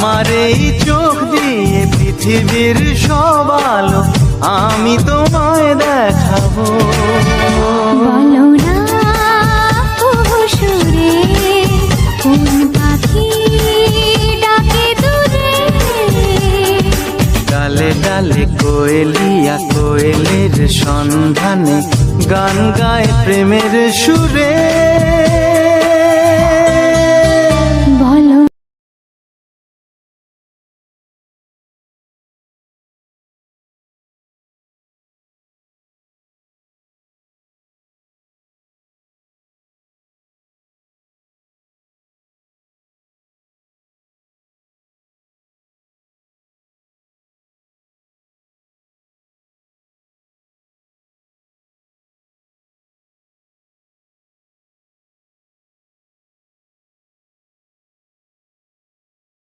আমার এই চোখ দিয়ে পৃথিবীর সব আলো আমি তোমায় দেখাবো। বলো না কবু সুরে কোন পাখি ডাকে দূরে। ডালে ডালে কোয়েলিয়া কোয়েলের সন্ধানে গান গায় প্রেমের সুরে।